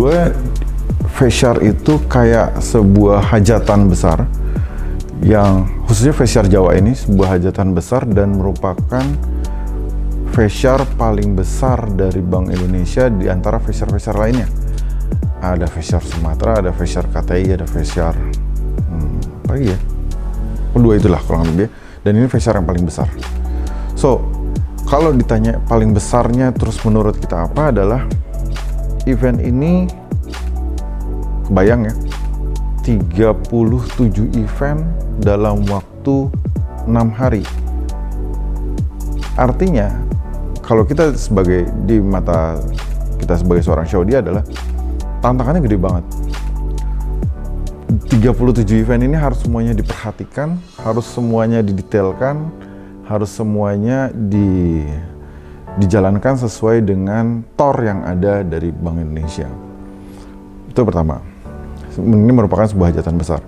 gue Feshare itu kayak sebuah hajatan besar, yang khususnya Feshare Jawa ini sebuah hajatan besar dan merupakan Feshare paling besar dari Bank Indonesia di antara Feshare-Feshare lainnya. Ada Feshare Sumatera, ada Feshare KTI, ada Feshare apa lagi ya? Kedua itulah kurang lebih. Dan ini Feshare yang paling besar. So, kalau ditanya paling besarnya terus menurut kita apa adalah event ini, kebayang ya, 37 event dalam waktu 6 hari. Artinya, kalau kita di mata kita sebagai seorang Shaudi adalah tantangannya gede banget. 37 event ini harus semuanya diperhatikan, harus semuanya didetailkan, harus semuanya dijalankan sesuai dengan TOR yang ada dari Bank Indonesia. Itu pertama. Ini merupakan sebuah hajatan besar.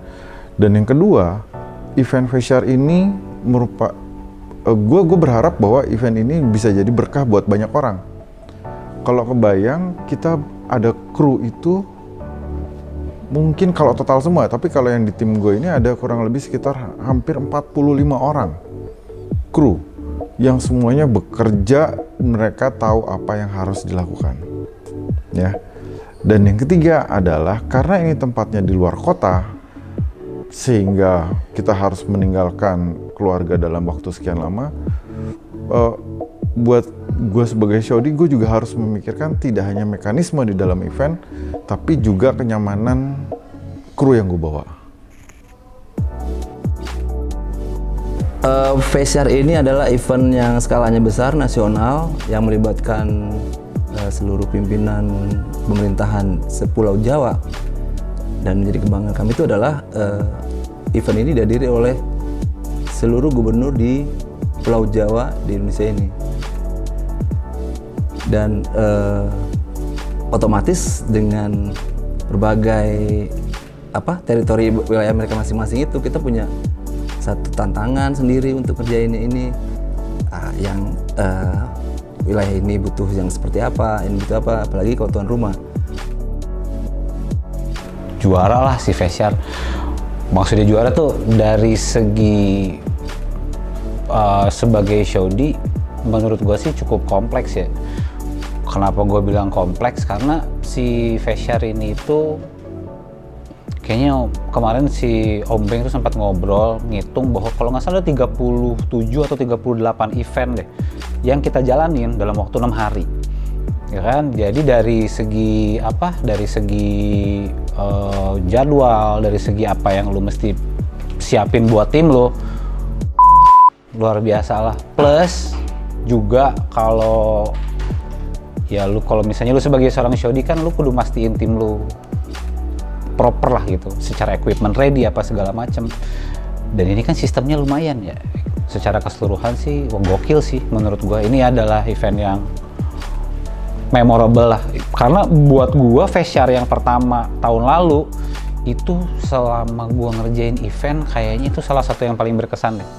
Dan yang kedua, event Feshare ini gue berharap bahwa event ini bisa jadi berkah buat banyak orang. Kalau kebayang, kita ada kru itu mungkin kalau total semua, tapi kalau yang di tim gue ini ada kurang lebih sekitar hampir 45 orang kru yang semuanya bekerja, mereka tahu apa yang harus dilakukan, ya. Dan yang ketiga adalah karena ini tempatnya di luar kota, sehingga kita harus meninggalkan keluarga dalam waktu sekian lama. Buat gue sebagai Shaudi, gue juga harus memikirkan tidak hanya mekanisme di dalam event, tapi juga kenyamanan kru yang gue bawa. Feshare ini adalah event yang skalanya besar, nasional, yang melibatkan seluruh pimpinan pemerintahan sepulau Jawa. Dan menjadi kebanggaan kami itu adalah event ini dihadiri oleh seluruh gubernur di Pulau Jawa di Indonesia ini. Dan otomatis dengan berbagai teritori wilayah mereka masing-masing itu, kita punya satu tantangan sendiri untuk kerjain ini. Yang wilayah ini butuh yang seperti apa, ini butuh apa, apalagi kalau tuan rumah. Juara lah si Feshare. Maksudnya juara tuh dari segi sebagai Shaudi, menurut gue sih cukup kompleks ya. Kenapa gue bilang kompleks? Karena si Feshare ini itu kayaknya kemarin si Om Beng tuh sempat ngobrol, ngitung bahwa kalau nggak salah 37 atau 38 event deh yang kita jalanin dalam waktu 6 hari. Ya kan? Jadi dari segi jadwal, dari segi apa yang lu mesti siapin buat tim lo, luar biasa lah. Plus juga kalau misalnya lu sebagai seorang Shaudi kan lu kudu mastiin tim lu proper lah gitu, secara equipment ready apa segala macem. Dan ini kan sistemnya lumayan ya, secara keseluruhan sih gokil sih menurut gua. Ini adalah event yang memorable lah, karena buat gua Feshare yang pertama tahun lalu itu, selama gua ngerjain event kayaknya itu salah satu yang paling berkesan deh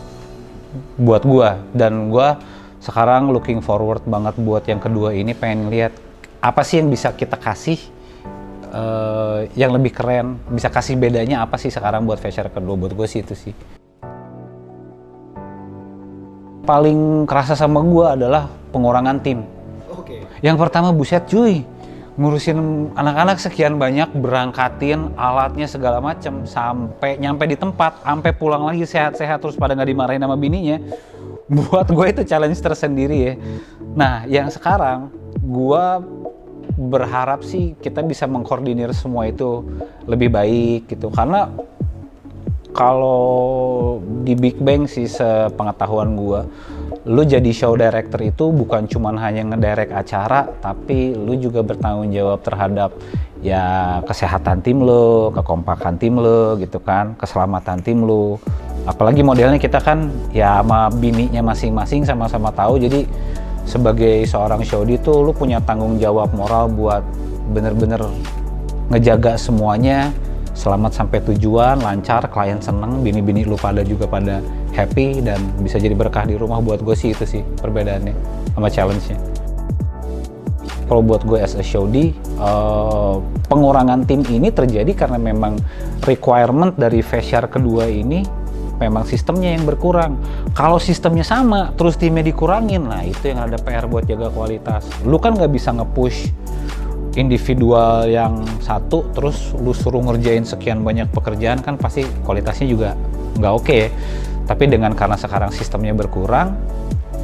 buat gua. Dan gua sekarang looking forward banget buat yang kedua ini, pengen lihat apa sih yang bisa kita kasih yang lebih keren, bisa kasih bedanya apa sih sekarang buat Feshare kedua. Buat gue sih itu sih paling kerasa sama gue adalah pengurangan tim. Yang pertama, buset cuy, ngurusin anak-anak sekian banyak, berangkatin alatnya segala macem, sampai nyampe di tempat, sampai pulang lagi sehat-sehat terus pada nggak dimarahin sama bininya. Buat gue itu challenge tersendiri ya. Nah, yang sekarang gue berharap sih kita bisa mengkoordinir semua itu lebih baik gitu, karena kalau di Big Bang sih sepengetahuan gue, lu jadi show director itu bukan cuman hanya ngedirect acara, tapi lu juga bertanggung jawab terhadap ya kesehatan tim lu, kekompakan tim lu gitu kan, keselamatan tim lu. Apalagi modelnya kita kan ya sama bininya masing-masing sama-sama tahu, jadi sebagai seorang Shaudi tuh lu punya tanggung jawab moral buat bener-bener ngejaga semuanya selamat sampai tujuan, lancar, klien seneng, bini-bini lu pada juga pada happy, dan bisa jadi berkah di rumah. Buat gue sih itu sih perbedaannya sama challenge-nya. kalau buat gue as a showdy, pengurangan tim ini terjadi karena memang requirement dari Feshare kedua ini memang sistemnya yang berkurang. Kalau sistemnya sama, terus timnya dikurangin, nah itu yang ada PR buat jaga kualitas. Lu kan nggak bisa nge-push individual yang satu, terus lu suruh ngerjain sekian banyak pekerjaan, kan pasti kualitasnya juga nggak oke. Tapi dengan karena sekarang sistemnya berkurang,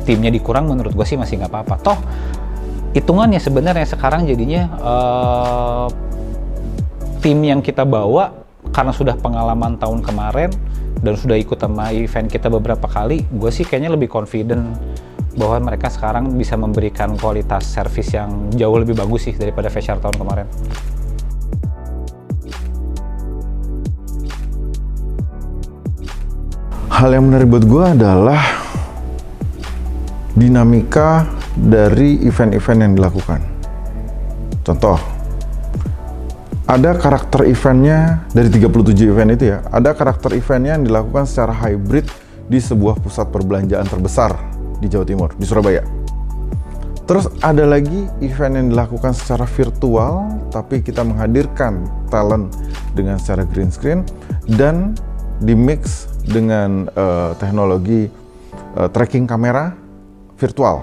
timnya dikurang, menurut gue sih masih nggak apa-apa. Toh, hitungannya sebenarnya sekarang jadinya tim yang kita bawa, karena sudah pengalaman tahun kemarin, dan sudah ikut sama event kita beberapa kali, gue sih kayaknya lebih confident bahwa mereka sekarang bisa memberikan kualitas servis yang jauh lebih bagus sih daripada Feshare tahun kemarin. Hal yang menarik buat gue adalah dinamika dari event-event yang dilakukan. Contoh, ada karakter eventnya dari 37 event itu ya, ada karakter eventnya yang dilakukan secara hybrid di sebuah pusat perbelanjaan terbesar di Jawa Timur, di Surabaya. Terus ada lagi event yang dilakukan secara virtual, tapi kita menghadirkan talent dengan secara green screen dan dimix dengan teknologi tracking kamera virtual.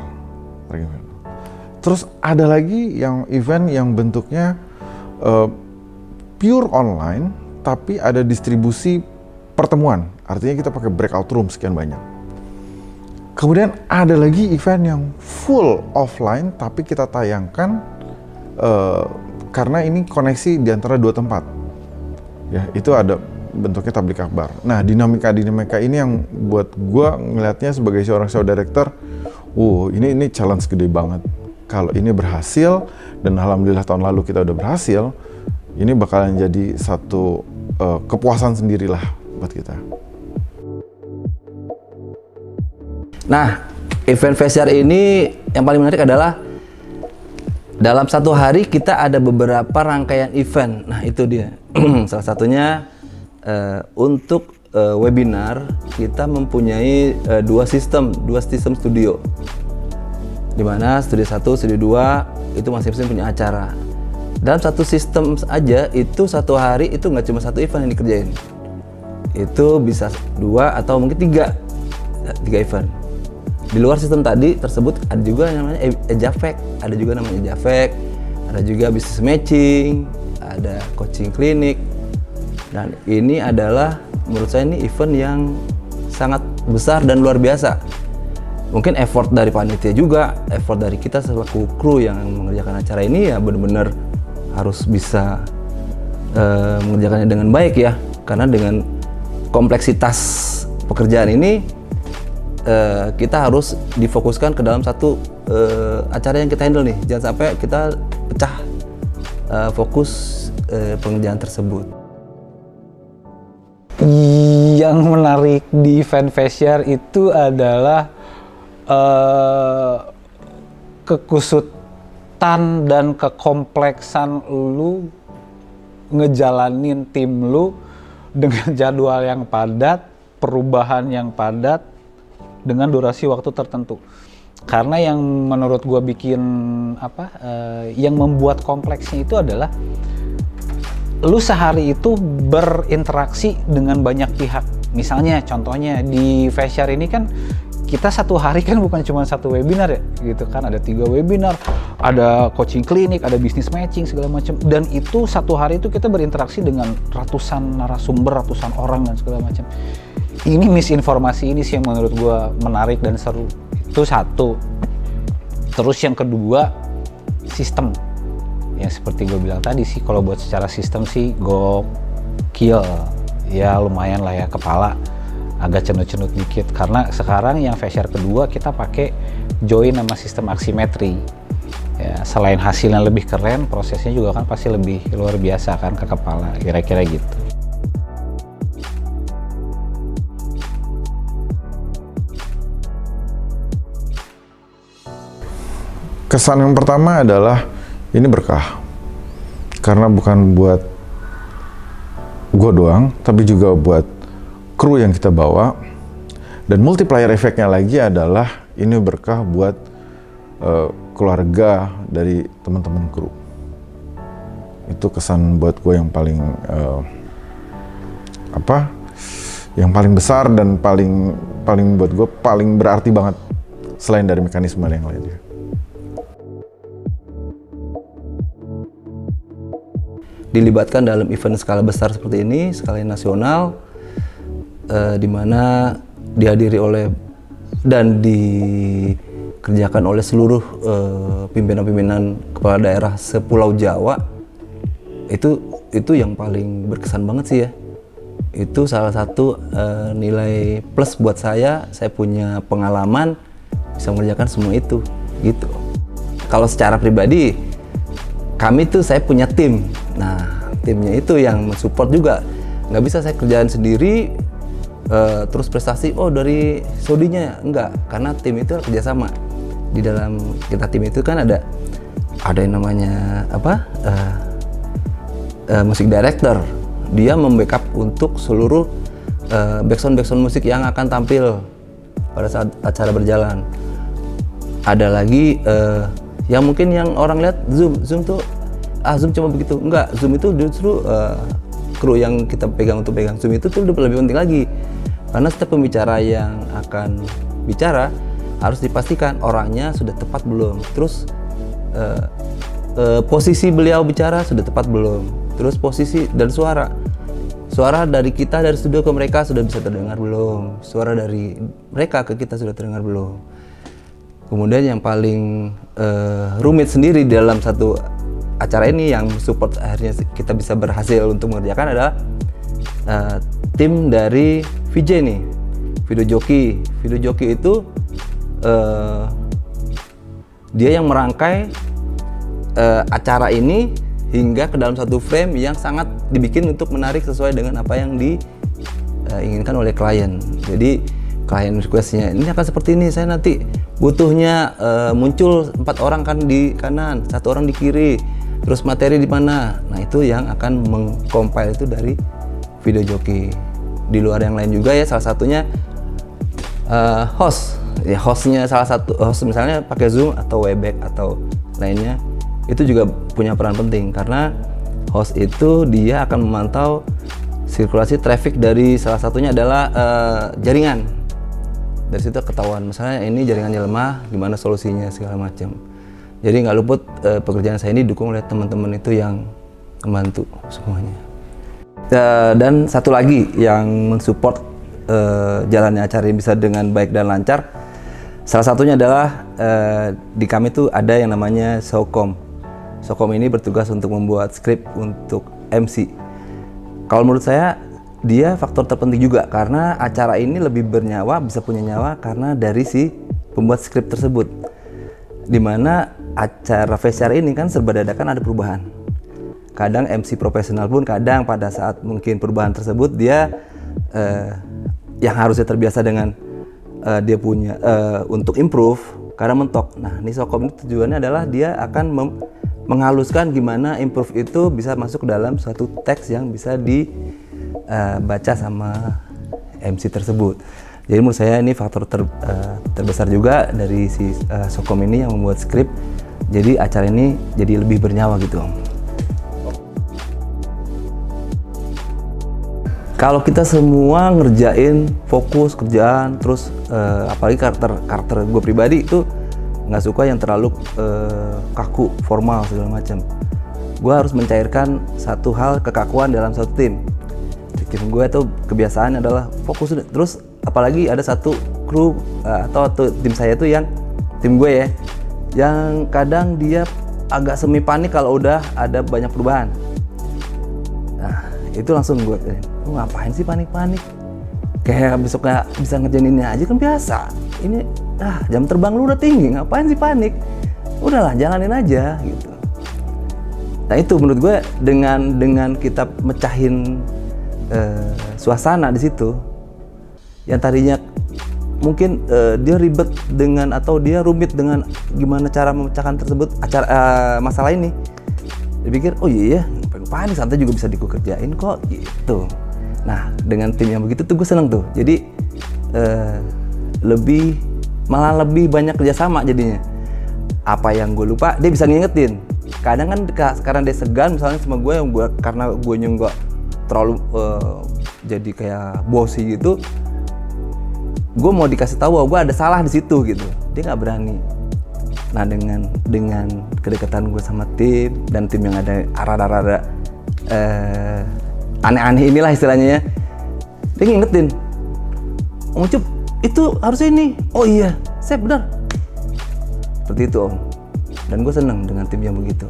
Terus ada lagi yang event yang bentuknya pure online, tapi ada distribusi pertemuan. Artinya kita pakai breakout room sekian banyak. Kemudian ada lagi event yang full offline, tapi kita tayangkan karena ini koneksi di antara dua tempat. Ya, itu ada bentuknya tablik akbar. Nah, dinamika ini yang buat gua ngelihatnya sebagai seorang show director, ini challenge gede banget. Kalau ini berhasil, dan alhamdulillah tahun lalu kita udah berhasil, ini bakalan jadi satu kepuasan sendirilah buat kita. Nah, event Feshare ini yang paling menarik adalah dalam satu hari kita ada beberapa rangkaian event. Nah, itu dia. Salah satunya untuk webinar kita mempunyai dua sistem studio. Di mana studio 1, studio 2 itu masing-masing punya acara. Dalam satu sistem aja itu satu hari itu nggak cuma satu event yang dikerjain, itu bisa 2 atau mungkin 3 event. Di luar sistem tadi tersebut ada juga namanya Ejafek, ada juga business matching, ada coaching klinik, dan ini adalah menurut saya ini event yang sangat besar dan luar biasa. Mungkin effort dari panitia juga, effort dari kita selaku kru yang mengerjakan acara ini ya benar-benar harus bisa mengerjakannya dengan baik ya, karena dengan kompleksitas pekerjaan ini kita harus difokuskan ke dalam satu acara yang kita handle nih, jangan sampai kita pecah fokus pengerjaan tersebut. Yang menarik di event Feshare itu adalah kekusutan dan kekompleksan lu ngejalanin tim lu dengan jadwal yang padat, perubahan yang padat, dengan durasi waktu tertentu. Karena yang menurut gua bikin yang membuat kompleksnya itu adalah lu sehari itu berinteraksi dengan banyak pihak. Misalnya contohnya di Feshare ini kan kita satu hari kan bukan cuma satu webinar ya gitu kan, ada 3 webinar, ada coaching klinik, ada business matching segala macam, dan itu satu hari itu kita berinteraksi dengan ratusan narasumber, ratusan orang dan segala macam. Ini misinformasi ini sih yang menurut gua menarik dan seru. Itu satu. Terus yang kedua, sistem. Ya seperti gue bilang tadi sih, kalau buat secara sistem sih gokil. Ya lumayan lah ya, kepala agak cenut-cenut dikit. Karena sekarang yang Feshare kedua kita pakai join sama sistem aksimetri. Ya, selain hasilnya lebih keren, prosesnya juga kan pasti lebih luar biasa kan ke kepala, kira-kira gitu. Kesan yang pertama adalah ini berkah, karena bukan buat gue doang, tapi juga buat kru yang kita bawa. Dan multiplier efeknya lagi adalah ini berkah buat keluarga dari teman-teman kru. Itu kesan buat gue yang paling yang paling besar dan paling buat gue paling berarti banget selain dari mekanisme yang lainnya. Dilibatkan dalam event skala besar seperti ini, skala nasional, di mana dihadiri oleh dan dikerjakan oleh seluruh pimpinan-pimpinan kepala daerah sepulau Jawa, itu yang paling berkesan banget sih ya. Itu salah satu nilai plus buat saya punya pengalaman bisa mengerjakan semua itu gitu. Kalau secara pribadi kami tuh saya punya tim. Nah, timnya itu yang mensupport juga. Nggak bisa saya kerjaan sendiri terus prestasi dari Saudinya, enggak, karena tim itu kerjasama. Di dalam kita tim itu kan ada yang namanya musik director. Dia membackup untuk seluruh backsound musik yang akan tampil pada saat acara berjalan. Ada lagi yang mungkin yang orang lihat Zoom tuh Zoom cuma begitu. Enggak, Zoom itu justru kru yang kita pegang untuk pegang Zoom itu tuh lebih penting lagi. Karena setiap pembicara yang akan bicara harus dipastikan orangnya sudah tepat belum. Terus posisi beliau bicara sudah tepat belum. Terus posisi dan suara dari kita dari studio ke mereka sudah bisa terdengar belum. Suara dari mereka ke kita sudah terdengar belum. Kemudian yang paling rumit sendiri dalam satu acara ini yang support akhirnya kita bisa berhasil untuk mengerjakan adalah tim dari VJ nih, video joki. Video joki itu dia yang merangkai acara ini hingga ke dalam satu frame yang sangat dibikin untuk menarik sesuai dengan apa yang diinginkan oleh klien. Jadi klien requestnya ini akan seperti ini, saya nanti butuhnya muncul 4 orang kan di kanan, 1 orang di kiri, terus materi di mana. Nah, itu yang akan mengcompile itu dari video joki. Di luar yang lain juga ya, salah satunya hostnya salah satu host misalnya pakai Zoom atau Webex atau lainnya, itu juga punya peran penting karena host itu dia akan memantau sirkulasi traffic dari salah satunya adalah jaringan. Dari situ ketahuan misalnya ini jaringannya lemah, gimana solusinya segala macam. Jadi nggak luput pekerjaan saya ini didukung oleh teman-teman itu yang membantu semuanya. Dan satu lagi yang mensupport jalannya acara ini bisa dengan baik dan lancar, salah satunya adalah di kami tuh ada yang namanya Sokom. Sokom ini bertugas untuk membuat skrip untuk MC. Kalau menurut saya dia faktor terpenting juga karena acara ini lebih bernyawa, bisa punya nyawa karena dari si pembuat skrip tersebut. Dimana acara VCR ini kan serba dadakan, ada perubahan. Kadang MC profesional pun kadang pada saat mungkin perubahan tersebut dia yang harusnya terbiasa dengan dia punya untuk improve karena mentok. Nah, ini Sokom ini tujuannya adalah dia akan menghaluskan gimana improve itu bisa masuk dalam suatu teks yang bisa dibaca sama MC tersebut. Jadi menurut saya ini faktor terbesar juga dari si Sokom ini yang membuat skrip. Jadi acara ini jadi lebih bernyawa gitu. Kalau kita semua ngerjain fokus kerjaan terus apalagi karakter gue pribadi itu nggak suka yang terlalu kaku, formal segala macam. Gue harus mencairkan satu hal kekakuan dalam satu tim. Tim gue tuh kebiasaan adalah fokus terus, apalagi ada satu kru atau tim saya tuh yang tim gue ya, yang kadang dia agak semi panik kalau udah ada banyak perubahan. Nah, itu langsung gue, lu ngapain sih panik-panik? Kayak besok nggak bisa ngerjain ini aja kan biasa. Ini jam terbang lu udah tinggi, ngapain sih panik? Udahlah, jalanin aja gitu. Nah itu menurut gue dengan kita mecahin suasana di situ, yang tadinya mungkin dia ribet dengan atau dia rumit dengan gimana cara memecahkan tersebut masalah ini, dia pikir oh iya ngapain panik, santai juga bisa dikerjain kok gitu. Nah dengan tim yang begitu tuh gue seneng tuh, jadi malah lebih banyak kerjasama jadinya. apa yang gue lupa dia bisa ngingetin. Kadang kan sekarang dia segan misalnya sama gue, yang gue karena gue nggak terlalu jadi kayak bossy gitu, gue mau dikasih tahu bahwa gue ada salah di situ gitu, dia nggak berani. Nah dengan kedekatan gue sama tim dan tim yang ada rada-rada aneh-aneh inilah istilahnya ya, dia ngingetin, Om Ucup itu harusnya ini, oh iya saya benar, seperti itu Om. Dan gue seneng dengan tim yang begitu.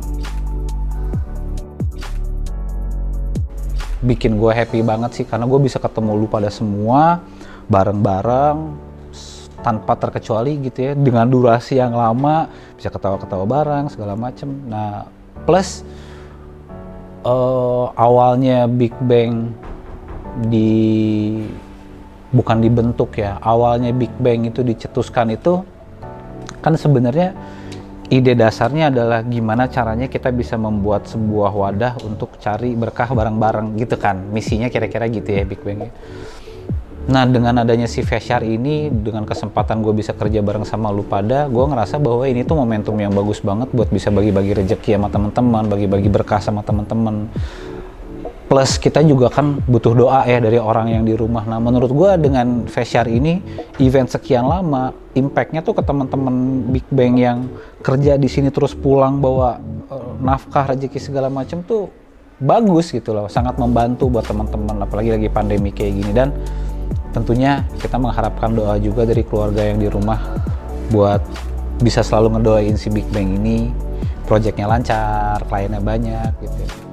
Bikin gue happy banget sih karena gue bisa ketemu lu pada semua bareng-bareng tanpa terkecuali gitu ya, dengan durasi yang lama, bisa ketawa-ketawa bareng segala macem. Nah plus awalnya Big Bang bukan dibentuk ya, awalnya Big Bang itu dicetuskan itu kan sebenarnya ide dasarnya adalah gimana caranya kita bisa membuat sebuah wadah untuk cari berkah bareng-bareng gitu kan, misinya kira-kira gitu ya Big Bang. Nah dengan adanya si Fesyar ini, dengan kesempatan gue bisa kerja bareng sama lu pada, gue ngerasa bahwa ini tuh momentum yang bagus banget buat bisa bagi-bagi rezeki sama teman-teman, bagi-bagi berkah sama teman-teman. Plus kita juga kan butuh doa ya dari orang yang di rumah. Nah menurut gue dengan Fesyar ini, event sekian lama, impact-nya tuh ke teman-teman Big Bang yang kerja di sini terus pulang bawa nafkah, rezeki segala macam tuh bagus gitu loh, sangat membantu buat teman-teman, apalagi lagi pandemi kayak gini. Dan tentunya kita mengharapkan doa juga dari keluarga yang di rumah buat bisa selalu ngedoain si Big Bang ini, proyeknya lancar, kliennya banyak gitu.